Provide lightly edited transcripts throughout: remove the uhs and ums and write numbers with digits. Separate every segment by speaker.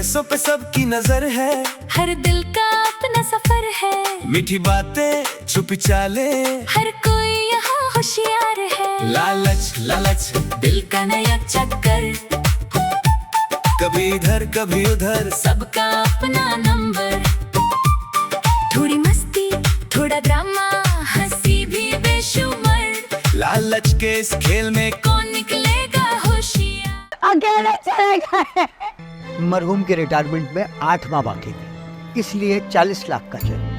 Speaker 1: पैसों पे सबकी नजर है,
Speaker 2: हर दिल का अपना सफर है,
Speaker 1: मीठी बातें छुपी चाले,
Speaker 2: हर कोई यहाँ होशियार है।
Speaker 1: लालच लालच
Speaker 2: दिल का नया चक्कर,
Speaker 1: कभी इधर कभी उधर,
Speaker 2: सबका अपना नंबर। थोड़ी मस्ती थोड़ा ड्रामा, हंसी भी बेशुमार,
Speaker 1: लालच के इस खेल में
Speaker 2: कौन निकलेगा होशियार।
Speaker 3: अकेले चले गए। मरहूम के रिटायरमेंट में 8 माह बाकी थे, इसलिए 40 लाख का चेक।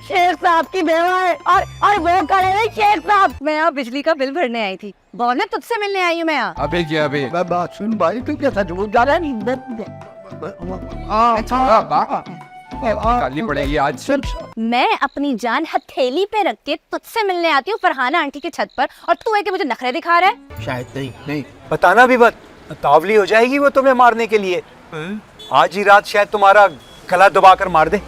Speaker 3: शेख साहब की बेवा है और वो करे नहीं शेख साहब।
Speaker 4: मैं यहाँ बिजली का बिल भरने आई थी, बोले तुझसे मिलने आई हूँ मैं यहाँ।
Speaker 5: अबे क्या अबे?
Speaker 3: बात सुन भाई, तू क्या सच बोल जा रहा है?
Speaker 5: काली पड़ेगी आज।
Speaker 3: सुन,
Speaker 4: मैं अपनी जान हथेली पे रख के तुझसे मिलने आती हूँ फरहाना आंटी की छत पर, और तू है कि मुझे नखरे दिखा रहा है।
Speaker 6: शायद नहीं बताना भी मत, तावली हो जाएगी वो तुम्हें मारने के लिए। आज ही रात शायद तुम्हारा गला दबाकर मार दे।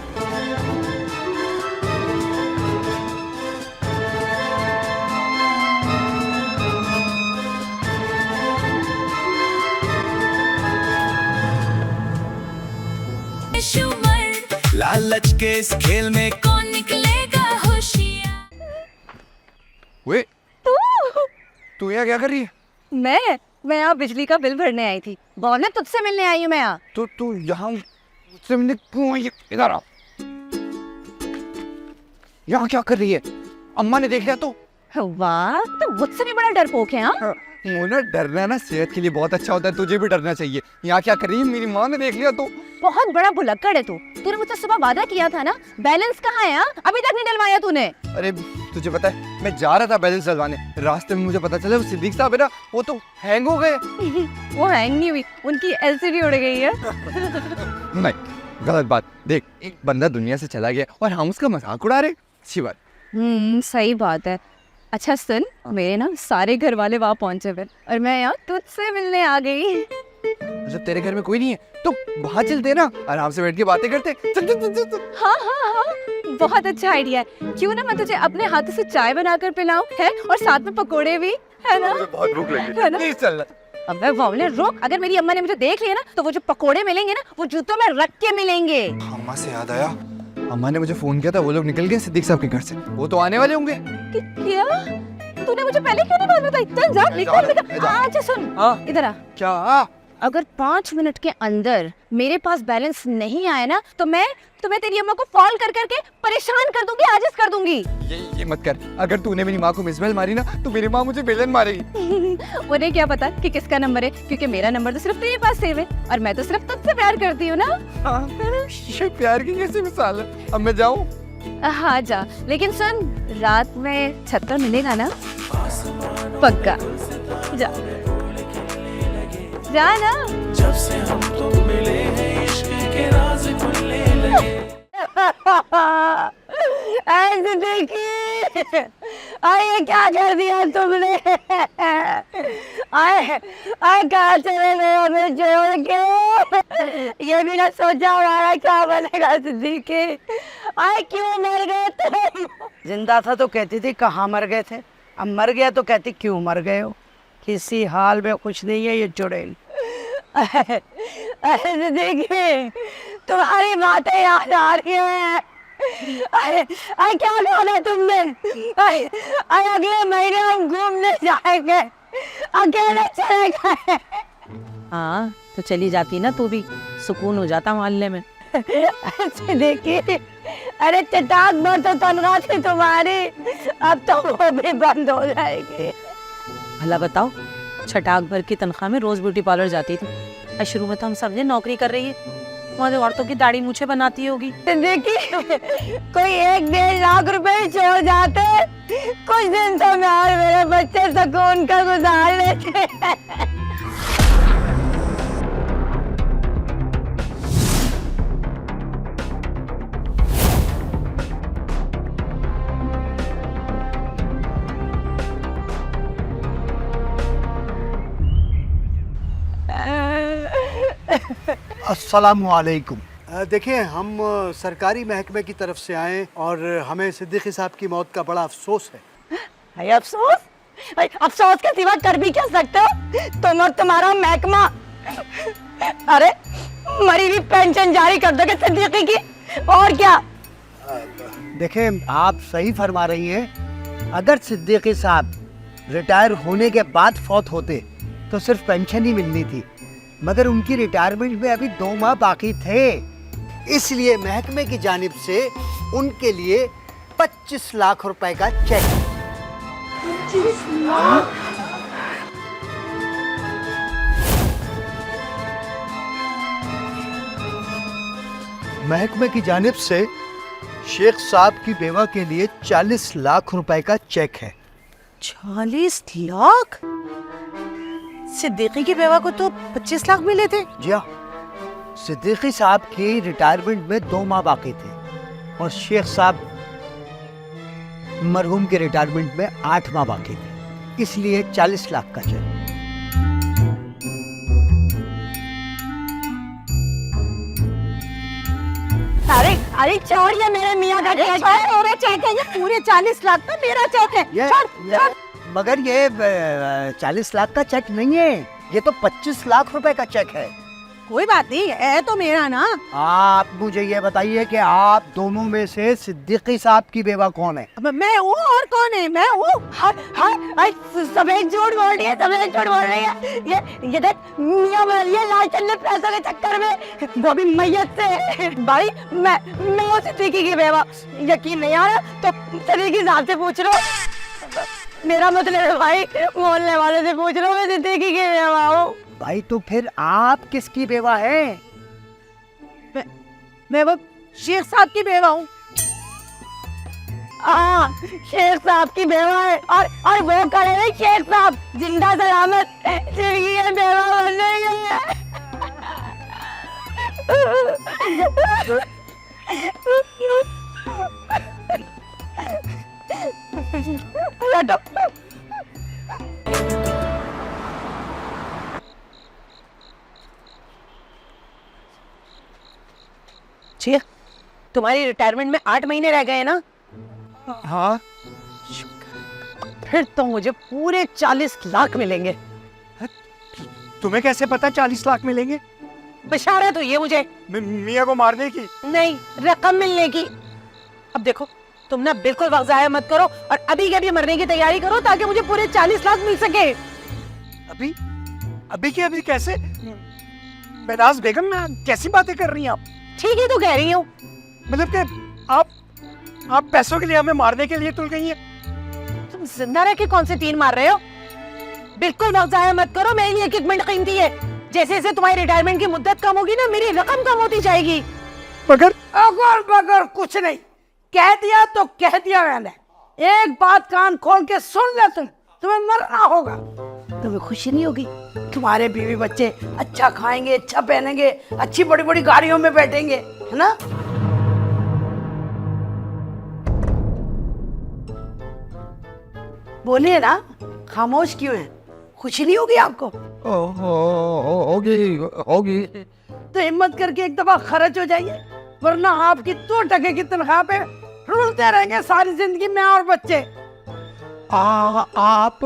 Speaker 2: बेशुमार,
Speaker 1: लालच के इस खेल में
Speaker 2: कौन निकलेगा होशियार।
Speaker 5: वे तू यहाँ क्या कर रही है?
Speaker 4: मैं यहाँ बिजली का बिल भरने आई थी, बोले तुझसे मिलने आई हूँ मैं यहाँ।
Speaker 5: तो तू यहाँ मुझसे मिलने क्यों आई है? इधर आ। यहाँ क्या कर रही है? अम्मा ने देख लिया तो?
Speaker 4: वाह, तो मुझसे भी बड़ा डरपोक है। हाँ,
Speaker 5: मुझे डरना ना सेहत के लिए बहुत अच्छा होता है, तुझे भी डरना चाहिए। यहाँ क्या कर रही है? मेरी माँ ने देख लिया तो?
Speaker 4: बहुत बड़ा भुलक्कड़ है तू। तूने मुझसे सुबह वादा किया था ना, बैलेंस कहाँ है? अभी तक नहीं डलवाया तूने।
Speaker 5: अरे तुझे पता है, मैं जा रहा था बैलेंस डलवाने, रास्ते में मुझे पता चला वो सिद्दीक साहब है ना, वो तो हैंग हो गए।
Speaker 4: वो हैंग नहीं हुई, उनकी एलसीडी उड़ गई है।
Speaker 5: नहीं, गलत बात। देख, एक बंदा दुनिया से चला गया और हम उसका मजाक उड़ा रहे, अच्छी बात।
Speaker 4: सही बात है। अच्छा सुन, मेरे ना सारे घर वाले वहाँ पहुँचे हुए और मैं यहाँ तुझसे मिलने आ गई।
Speaker 5: मतलब तेरे घर में कोई नहीं है तो बाहर चलते ना, आराम से बैठ के बातें करते। चल चल चल चल।
Speaker 4: हाँ, बहुत अच्छा आइडिया है। क्यों ना मैं तुझे अपने हाथों से चाय बनाकर पिलाऊं, है, और साथ में पकोड़े भी, है ना?
Speaker 5: मुझे बहुत भूख लगी
Speaker 4: है ना?
Speaker 5: प्लीज चल।
Speaker 4: अब मैं बोले रोक, अगर मेरी अम्मा ने मुझे देख लिया ना तो वो जो पकोड़े मिलेंगे ना वो जूतों में रख के मिलेंगे।
Speaker 5: अम्मा से याद आया, अम्मा ने मुझे फोन किया था, वो लोग निकल गए सिद्दीक साहब के घर से, वो तो आने वाले होंगे।
Speaker 4: क्या? तूने मुझे पहले क्यों नहीं बात बताई? चल जा, निकल। अच्छा सुन, इधर आ।
Speaker 5: क्या?
Speaker 4: अगर 5 मिनट के अंदर मेरे पास बैलेंस नहीं आया ना तो मैं तेरी अम्मा को कॉल कर करके परेशान कर दूंगी, आजिज कर दूंगी।
Speaker 5: ये मत कर। अगर तूने मेरी माँ को मिसबेल मारी ना तो मेरी माँ मुझे बेलन मारेगी।
Speaker 4: उन्हें क्या पता कि किसका नंबर है, क्योंकि मेरा नंबर तो सिर्फ तेरे पास सेव है और मैं तो सिर्फ तुझसे प्यार करती हूँ ना।
Speaker 5: ये प्यार की कैसी मिसाल है? अब मैं जाऊँ?
Speaker 4: हाँ जा, लेकिन सुन, रात में छत पर मिलेगा ना? पक्का। जा जा ना।
Speaker 1: जब से हम तुम मिले हैं इश्क के राज खुलने लगे।
Speaker 3: ऐसे देखिए, आए क्या कर दिया तुमने? आए कहाँ चले गए हमें छोड़ के? ये भी ना सोचा हमारा क्या बनेगा सिद्दीकी। आए क्यों मर गए तुम? जिंदा था तो कहती थी कहाँ मर गए थे, अब मर गया तो कहती क्यों मर गए हो? किसी हाल में कुछ नहीं है ये चुड़ैल। ऐसे देखिए, तुम्हारी बातें याद आ रही हैं। क्या बोला तुमने? अगले महीने हम घूमने जाएंगे, अकेले चले गए।
Speaker 7: हाँ तो चली जाती ना, तू भी सुकून हो जाता मोहल्ले में।
Speaker 3: ऐसे देखिए, अरे चटाक भर तो तनख्वाह थी तुम्हारी, अब तो वो भी बंद हो जाएगी।
Speaker 7: भला बताओ, छटाक भर की तनख्वाह में रोज ब्यूटी पार्लर जाती थी, और शुरू में तो हम समझे नौकरी कर रही है, वहाँ औरतों की दाढ़ी मूछें बनाती होगी।
Speaker 3: देखिए, कोई 1-1.5 लाख रुपए ही छोड़ जाते, कुछ दिन तो मैं और मेरे बच्चे सुकून का गुजार लेते।
Speaker 8: अस्सलामुअलैकुम। देखिए, हम सरकारी महकमे की तरफ से आए और हमें सिद्दीकी साहब की मौत का बड़ा अफसोस है।
Speaker 3: है अफसोस? भाई अफसोस के सिवा कर भी क्या सकते हो तुम और तुम्हारा महकमा। अरे मरी हुई पेंशन जारी कर दोगे सिद्दीकी की, और क्या।
Speaker 8: देखें, आप सही फरमा रही हैं। अगर सिद्दीकी साहब रिटायर होने के बाद फौत होते तो सिर्फ पेंशन ही मिलनी थी, मगर उनकी रिटायरमेंट में अभी 2 माह बाकी थे। इसलिए महकमे की जानिब से उनके लिए 25 लाख रुपए का चेक। 25 लाख? महकमे की जानिब से शेख साहब की बेवा के लिए 40 लाख रुपए का चेक है।
Speaker 7: 40 लाख? सिद्दीकी की बेवा को तो 25 लाख मिले थे।
Speaker 8: जी हाँ, सिद्दीकी साहब की रिटायरमेंट में 2 माह बाकी थे और शेख साहब मरहूम के रिटायरमेंट में 8 माह बाकी थे, इसलिए 40 लाख का चेक।
Speaker 3: अरे अरे चोर, ये मेरे मियाँ का चेक है।
Speaker 7: और चेक है ये, पूरे 40 लाख का मेरा चेक है।
Speaker 8: मगर ये 40 लाख का चेक नहीं है, ये तो 25 लाख रुपए का चेक है।
Speaker 7: कोई बात नहीं, है तो मेरा ना।
Speaker 8: आप मुझे ये बताइए कि आप दोनों में से सिद्दीकी साहब की बेवा कौन है?
Speaker 7: मैं हूँ, और कौन है? मैं हूँ।
Speaker 3: सफेद झूठ बोल रही है, सफेद झूठ बोल रही है। ये देख मियाँ बोल रही है लालचंद ने पैसों के चक्कर में, वो भी मैयत से। भाई मैं हूँ सिद्दीकी की बेवा। यकीन नहीं आ रहा तो सिद्दीकी साहब से पूछ लो। मेरा मतलब है भाई, मोहल्ले वाले से पूछ लो, मैं सिद्दीकी की बेवा हूँ।
Speaker 8: भाई तो फिर आप किसकी बेवा है?
Speaker 7: मैं वो शेख साहब की बेवा हूँ।
Speaker 3: हाँ, शेख साहब की बेवा है, और वो खड़े हैं शेख साहब जिंदा सलामत, जिनकी बेवा बन रही है।
Speaker 7: शेख, तुम्हारी रिटायरमेंट में 8 महीने रह गए ना?
Speaker 8: हाँ।
Speaker 7: फिर तो मुझे पूरे 40 लाख मिलेंगे।
Speaker 6: तुम्हें कैसे पता 40 लाख मिलेंगे?
Speaker 7: बशारत हुई है मुझे।
Speaker 6: मियाँ को मारने की?
Speaker 7: नहीं, रकम मिलने की। अब देखो, तुम ना बिल्कुल वक्त जाया मत करो और अभी के अभी मरने की तैयारी करो ताकि मुझे पूरे 40 लाख मिल सके।
Speaker 6: अभी? अभी के अभी कैसे? बेनाज बेगम, कैसी बातें कर रही हैं आप?
Speaker 7: ठीक है तो कह रही हूँ।
Speaker 6: मतलब कि आप पैसों के लिए हमें मारने के लिए तुल गई हैं?
Speaker 7: तुम जिंदा रह के कौन से 3 मार रहे हो? बिल्कुल वक्त जाया मत करो, मेरे लिए 1 मिनट कीमती है। जैसे जैसे तुम्हारी रिटायरमेंट की मुद्दत कम होगी ना, मेरी रकम कम होती जाएगी।
Speaker 6: मगर
Speaker 3: अगर कुछ नहीं, कह दिया तो कह दिया मैंने। एक बात कान खोल के सुन ले, तुम्हें मरना होगा। तुम्हें खुशी नहीं होगी? तुम्हारे बीवी बच्चे अच्छा खाएंगे, अच्छा पहनेंगे, अच्छी बड़ी बड़ी गाड़ियों में बैठेंगे, है ना? बोलिए ना, खामोश क्यों है? खुशी नहीं होगी आपको?
Speaker 5: होगी।
Speaker 3: तो हिम्मत करके एक दफा खर्च हो जाइए, वरना आपकी 2 टके की तनख्वाह पे रुलते रहेंगे सारी जिंदगी में और बच्चे।
Speaker 9: आप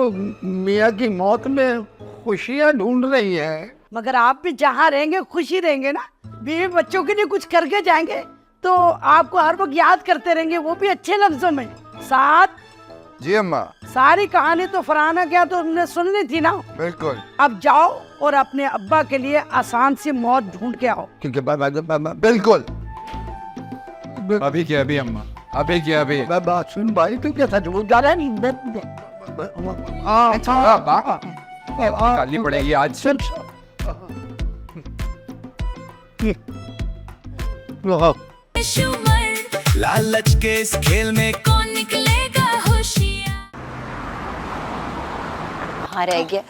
Speaker 9: मियाँ की मौत में खुशियाँ ढूंढ रही हैं,
Speaker 3: मगर आप भी जहाँ रहेंगे खुशी रहेंगे ना। बीवी बच्चों के लिए कुछ करके जाएंगे तो आपको हर वक्त याद करते रहेंगे, वो भी अच्छे लफ्जों में। साथ
Speaker 5: जी अम्मा।
Speaker 3: सारी कहानी तो फरहाना क्या तो तुमने सुननी थी ना।
Speaker 5: बिल्कुल।
Speaker 3: अब जाओ और अपने अब्बा के लिए आसान सी मौत ढूंढ के आओ।
Speaker 5: क्योंकि बिल्कुल।
Speaker 9: अभी क्या अभी अम्मा, अभी क्या अभी?
Speaker 8: बात सुन भाई, तू क्या सच बोल जा रहा है?
Speaker 9: गाली पड़ेगी आज।
Speaker 2: शुमर
Speaker 1: लालच के इस खेल में
Speaker 2: कौन निकलेगा होशियार?
Speaker 4: हाँ रह गया।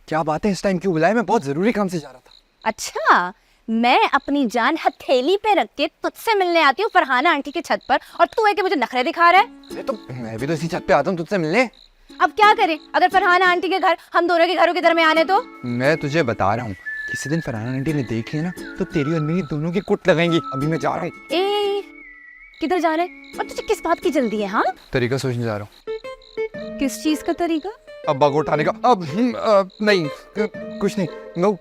Speaker 5: क्या बात है, इस टाइम क्यों बुलाया? मैं बहुत जरूरी काम से जा रहा था।
Speaker 4: अच्छा, मैं अपनी जान हथेली पे रख के तुझसे मिलने आती हूँ फरहाना आंटी के छत पर, और तू है कि मुझे नखरे दिखा रहा है।
Speaker 5: तो मैं भी तो इसी छत पे आता हूँ तुझसे मिलने।
Speaker 4: अब क्या करें, अगर फरहाना आंटी के घर हम दोनों के घरों के दरमियान है तो?
Speaker 5: मैं तुझे बता रहा हूँ, किसी दिन फरहाना आंटी ने देख लिया ना तो तेरी और मेरी दोनों की कुट लगाएंगी। अभी मैं जा रहा हूँ।
Speaker 4: ए, किधर जा रहे? और तुझे किस बात की जल्दी है? हाँ,
Speaker 5: तरीका सोचने जा रहा हूँ।
Speaker 4: किस चीज का तरीका?
Speaker 5: अब्बा को उठाने का। अब नहीं कुछ नहीं। नो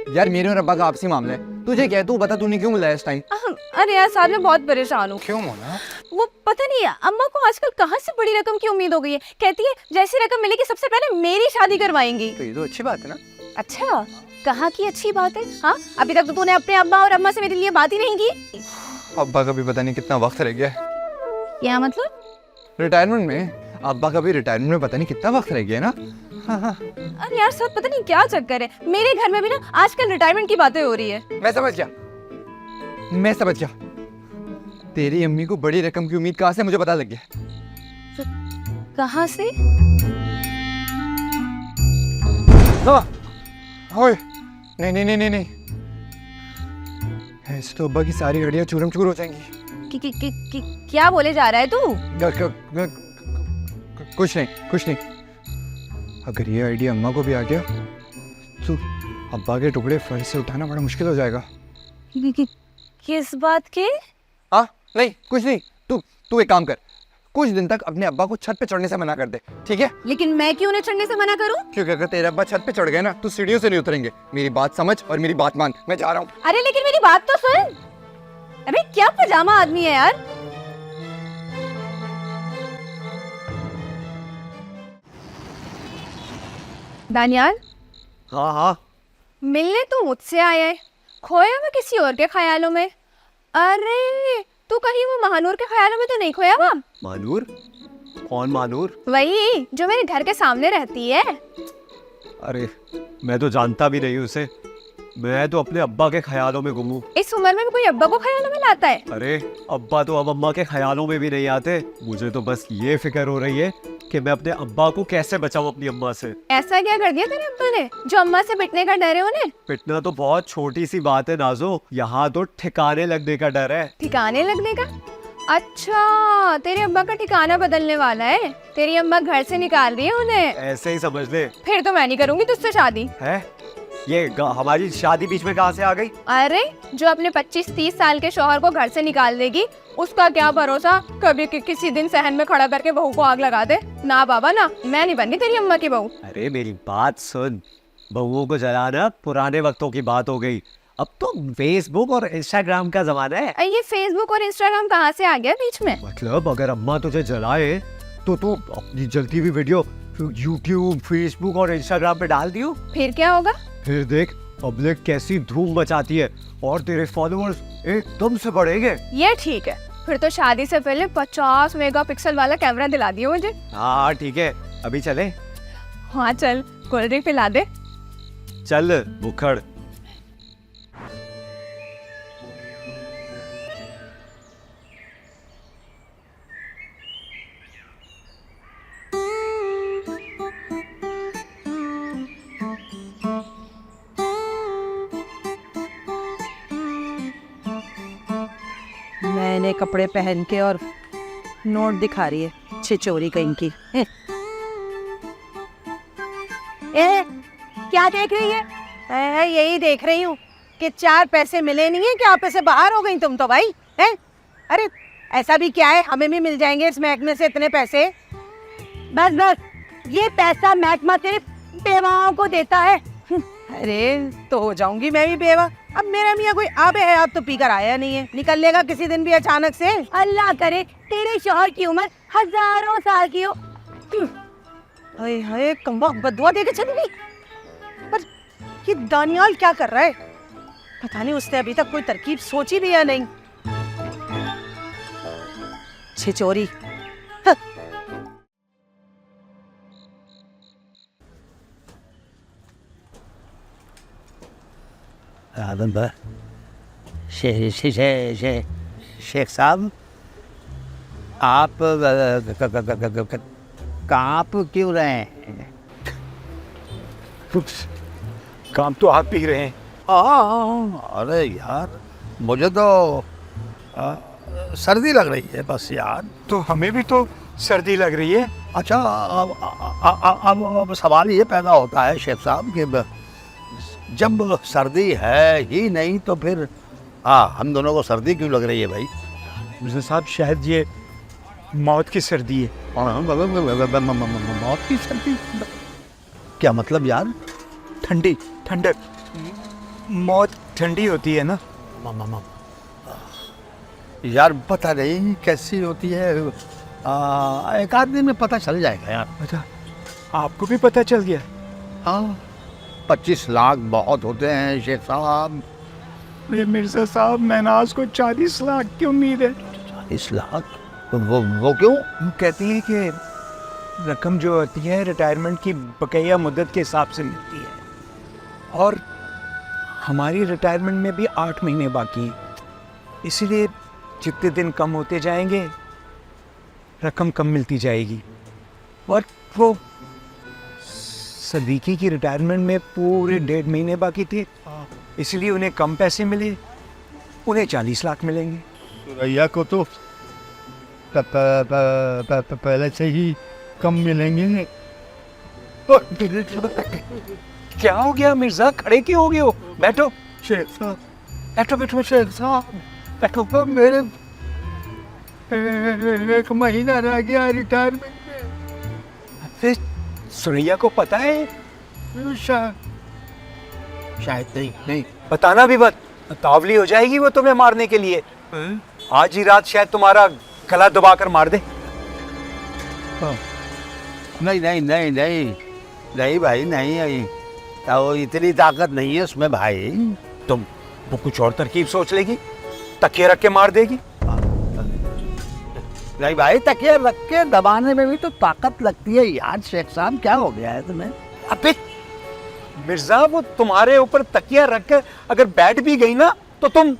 Speaker 5: यार, मेरे और अब्बा का आपसी मामला है। तुझे क्या है, तू बता तूने क्यों बुलाया इस टाइम?
Speaker 4: अरे यार साहब, मैं बहुत परेशान हूँ।
Speaker 5: क्यों मोना?
Speaker 4: वो पता नहीं है, अम्मा को आजकल कहाँ से बड़ी रकम की उम्मीद हो गई है। कहती है जैसी रकम मिलेगी सबसे पहले मेरी शादी करवाएंगी।
Speaker 5: तो ये तो अच्छी बात है ना।
Speaker 4: अच्छा, कहाँ की अच्छी बात है? हाँ, अभी तक तो तूने अपने अब्बा और अम्मा से मेरे लिए बात ही नहीं की।
Speaker 5: अब्बा का भी पता नहीं कितना वक्त रह गया है
Speaker 4: क्या मतलब?
Speaker 5: रिटायरमेंट में। अब्बा का भी रिटायरमेंट में पता नहीं कितना वक्त रह गया है ना। हाँ हाँ,
Speaker 4: अरे यार सब पता नहीं क्या चक्कर है, मेरे घर में भी ना आजकल रिटायरमेंट की बातें हो रही है।
Speaker 5: मैं समझ गया। तेरी अम्मी को बड़ी रकम की उम्मीद कहाँ से, मुझे पता लग गया।
Speaker 4: कहाँ से?
Speaker 5: ओए नहीं, ऐसे तो अब्बा की सारी हड्डियां चूरम चूर हो जाएंगी।
Speaker 4: क्या बोले जा रहा है तू?
Speaker 5: कुछ नहीं। अगर ये आइडिया अम्मा को भी आ गया तो अब्बा के टुकड़े फर्श से उठाना बड़ा मुश्किल हो जाएगा।
Speaker 4: किस बात के?
Speaker 5: हाँ नहीं, कुछ नहीं। तू एक काम कर, कुछ दिन तक अपने अब्बा को छत पे चढ़ने से मना कर दे, ठीक है?
Speaker 4: लेकिन मैं क्यों उन्हें चढ़ने से मना करूं?
Speaker 5: क्योंकि अगर तेरे अब्बा छत पे चढ़ गए ना तो सीढ़ियों से नहीं उतरेंगे। मेरी बात समझ और मेरी बात मान। मैं जा रहा हूँ।
Speaker 4: अरे लेकिन मेरी बात तो सुन। अबे क्या पजामा आदमी है यार। दानियाल,
Speaker 8: हाँ,
Speaker 4: मिलने तू मुझसे आया है, खोया मैं किसी और के ख्यालों में। अरे तू कहीं वो महानूर के ख्यालों में तो नहीं खोया हुआ?
Speaker 8: मानूर? कौन मानूर?
Speaker 4: वही जो मेरे घर के सामने रहती है।
Speaker 6: अरे मैं तो जानता भी नहीं उसे। मैं तो अपने अब्बा के ख्यालों में गुम हूँ।
Speaker 4: इस उम्र में भी कोई अब्बा को ख्यालों में लाता है?
Speaker 6: अरे अब्बा तो अब अम्मा के ख्यालों में भी नहीं आते। मुझे तो बस ये फिक्र हो रही है कि मैं अपने अब्बा को कैसे बचाऊं अपनी अम्मा से।
Speaker 4: ऐसा क्या कर दिया तेरे अब्बा ने जो अम्मा से पिटने का डर है उन्हें?
Speaker 6: पिटना तो बहुत छोटी सी बात है नाजो, यहाँ तो ठिकाने लगने का डर है।
Speaker 4: ठिकाने लगने का? अच्छा, तेरे अब्बा का ठिकाना बदलने वाला है। तेरी अम्मा घर से निकाल रही है उन्हें।
Speaker 6: ऐसे ही समझ ले।
Speaker 4: फिर तो मैं नहीं करूंगी तुझसे शादी।
Speaker 6: है ये हमारी शादी बीच में कहाँ से आ गई?
Speaker 4: अरे जो अपने 25-30 साल के शौहर को घर से निकाल देगी उसका क्या भरोसा कभी किसी दिन सहन में खड़ा करके बहू को आग लगा दे। ना बाबा ना, मैं नहीं बननी तेरी अम्मा की बहू।
Speaker 6: अरे मेरी बात सुन, बहुओं को जलाना पुराने वक्तों की बात हो गई। अब तो फेसबुक और इंस्टाग्राम का जमाना है।
Speaker 4: ये फेसबुक और इंस्टाग्राम कहाँ से आ गया बीच में?
Speaker 6: मतलब अगर अम्मा तुझे जलाए तो तू अपनी जलती हुई वीडियो यूट्यूब, फेसबुक और इंस्टाग्राम पे डाल दियो।
Speaker 4: फिर क्या होगा?
Speaker 6: फिर देख पब्लिक कैसी धूम मचाती है और तेरे फॉलोअर्स एकदम से बढ़ेंगे।
Speaker 4: ये ठीक है, फिर तो शादी से पहले 50 मेगापिक्सल वाला कैमरा दिला दियो मुझे।
Speaker 6: हाँ ठीक है, अभी चले?
Speaker 4: हाँ चल, कोल्ड ड्रिंक पिला दे।
Speaker 6: चल बुखड़।
Speaker 7: नए कपड़े पहन के और नोट दिखा रही है, छिचोरी कहीं की।
Speaker 3: क्या देख रही है? यही देख रही हूँ कि 4 पैसे मिले नहीं है, क्या पैसे बाहर हो गई तुम तो भाई हैं? अरे ऐसा भी क्या है, हमें भी मिल जाएंगे इस महकमे से इतने पैसे। बस ये पैसा महकमा तेरे बेवाओं को देता है। अरे तो हो जाऊंगी मैं भी बेवा। अब मेरा मियाँ कोई आबे है, अब तो पीकर आया नहीं है, निकल लेगा किसी दिन भी अचानक से। अल्लाह करे तेरे शौहर की उम्र हजारों साल की हो। हाय हाय, कम्बख्त बदुआ देके चली गई। पर ये दानियाल क्या कर रहा है? पता नहीं उसने अभी तक कोई तरकीब सोची भी या नहीं। छिचोरी।
Speaker 8: आदम भाई, शेख साहब, आप कांप क्यों रहे हैं?
Speaker 6: काम तो आप ही रहे हैं।
Speaker 9: अरे यार, मुझे तो सर्दी लग रही है बस यार।
Speaker 6: तो हमें भी तो सर्दी लग रही है।
Speaker 9: अच्छा, अब सवाल ये पैदा होता है शेख साहब कि जब सर्दी है ही नहीं तो फिर हम दोनों को सर्दी क्यों लग रही है भाई?
Speaker 6: मिर्ज़ा साहब, शायद ये मौत की सर्दी है।
Speaker 9: मौत की सर्दी? क्या मतलब यार?
Speaker 6: ठंडी, ठंडक। मौत ठंडी होती है ना।
Speaker 9: यार पता नहीं कैसी होती है, एक आध दिन में पता चल जाएगा यार।
Speaker 6: अच्छा, आपको भी पता चल गया?
Speaker 9: हाँ, 25 लाख बहुत होते हैं शेख साहब।
Speaker 6: मिर्जा साहब, महनाज को 40 लाख की उम्मीद है।
Speaker 9: 40 लाख? वो क्यों?
Speaker 6: वो कहती है कि रकम जो होती है रिटायरमेंट की बकाया मुद्दत के हिसाब से मिलती है, और हमारी रिटायरमेंट में भी 8 महीने बाकी हैं। इसीलिए जितने दिन कम होते जाएंगे रकम कम मिलती जाएगी। और वो सदीकी की रिटायरमेंट में पूरे 1.5 महीने बाकी थे, इसलिए उन्हें कम पैसे मिले, उन्हें 40 लाख मिलेंगे।
Speaker 9: सुरैया को तो पहले से ही कम मिलेंगे।
Speaker 6: क्या हो गया मिर्जा, खड़े क्यों हो गए हो? बैठो
Speaker 9: शेख साहब,
Speaker 6: बैठो बैठो
Speaker 9: शेख साहब, बैठो। मेरे 1 महीना रह गया रिटायरमेंट में।
Speaker 6: फिर सुरैया को पता है?
Speaker 9: शायद नहीं।
Speaker 6: बताना भी मत, तावली हो जाएगी वो तुम्हें मारने के लिए। आज ही रात शायद तुम्हारा गला दबाकर मार दे।
Speaker 9: नहीं भाई, नहीं, तो इतनी ताकत नहीं है उसमें भाई।
Speaker 6: तुम वो कुछ और तरकीब सोच लेगी, तकिया रख के मार देगी।
Speaker 9: नहीं भाई, तकिया रख के दबाने में भी तो ताकत लगती है यार। शेख साहब, क्या हो गया है तुम्हें?
Speaker 6: अबे मिर्जा, वो तुम्हारे ऊपर तकिया रख कर अगर बैठ भी गई ना तो तुम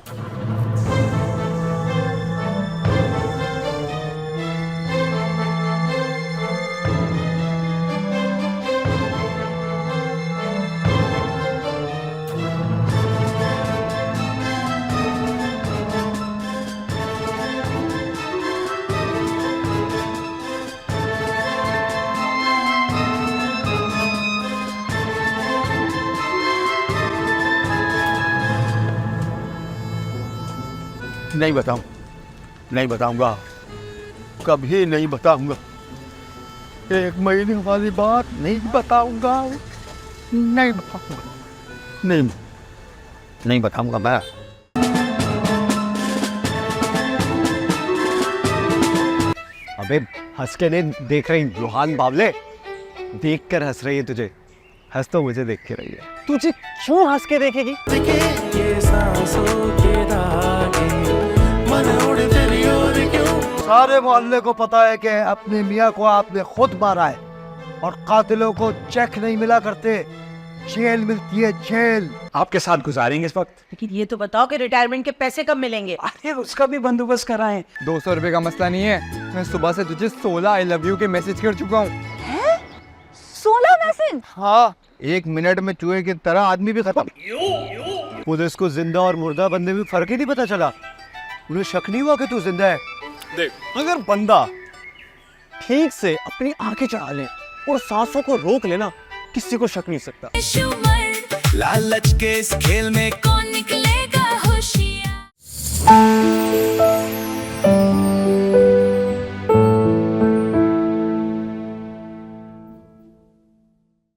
Speaker 9: नहीं बताऊंगा, कभी नहीं बताऊंगा। 1 महीने वाली बात नहीं बताऊंगा, नहीं बताऊंगा मैं।
Speaker 5: अबे हंस के नहीं देख रही रूहान बावले, देख कर हंस रही है तुझे। हंस तो मुझे देख के रही है, तुझे क्यों हंस के देखेगी?
Speaker 1: ये सांसों के धागे मन उड़े तेरी ओर क्यों।
Speaker 8: सारे मोहल्ले को पता है कि अपने मियाँ को आपने खुद मारा है, और कातिलों को चेक नहीं मिला करते, जेल मिलती है, जेल।
Speaker 6: आपके साथ गुजारेंगे इस वक्त।
Speaker 7: लेकिन ये तो बताओ कि रिटायरमेंट के पैसे कब मिलेंगे?
Speaker 6: अरे उसका भी बंदोबस्त कराएं।
Speaker 5: 200 रुपए का मसला नहीं है, मैं सुबह से तुझे 16 आई लव यू के मैसेज कर चुका हूँ।
Speaker 7: 16 मैसेज?
Speaker 5: हाँ, 1 मिनट में चूहे की तरह आदमी भी खत्म।
Speaker 8: पुलिस को जिंदा और मुर्दा बंदे में फर्क ही नहीं पता चला। उन्हें शक नहीं हुआ कि तू जिंदा है।
Speaker 5: देख, अगर बंदा ठीक से अपनी आंखें चढ़ा ले और सांसों को रोक लेना, किसी को शक नहीं सकता।
Speaker 2: शुमर
Speaker 1: लालच के इस खेल में
Speaker 2: कौन निकलेगा होशियार।